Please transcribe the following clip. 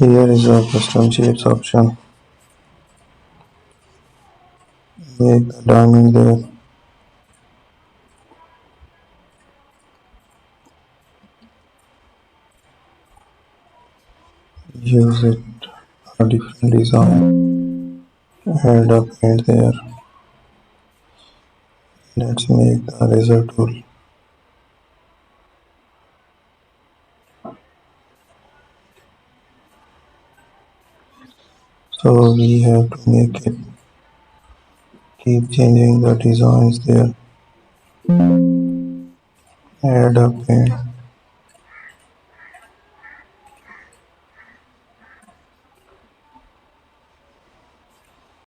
Here is a custom shapes option. Make the diamond there. Use it a different design. Add a paint there. Let's make the razor tool. So we have to make it. Keep changing the designs there. Add a paint.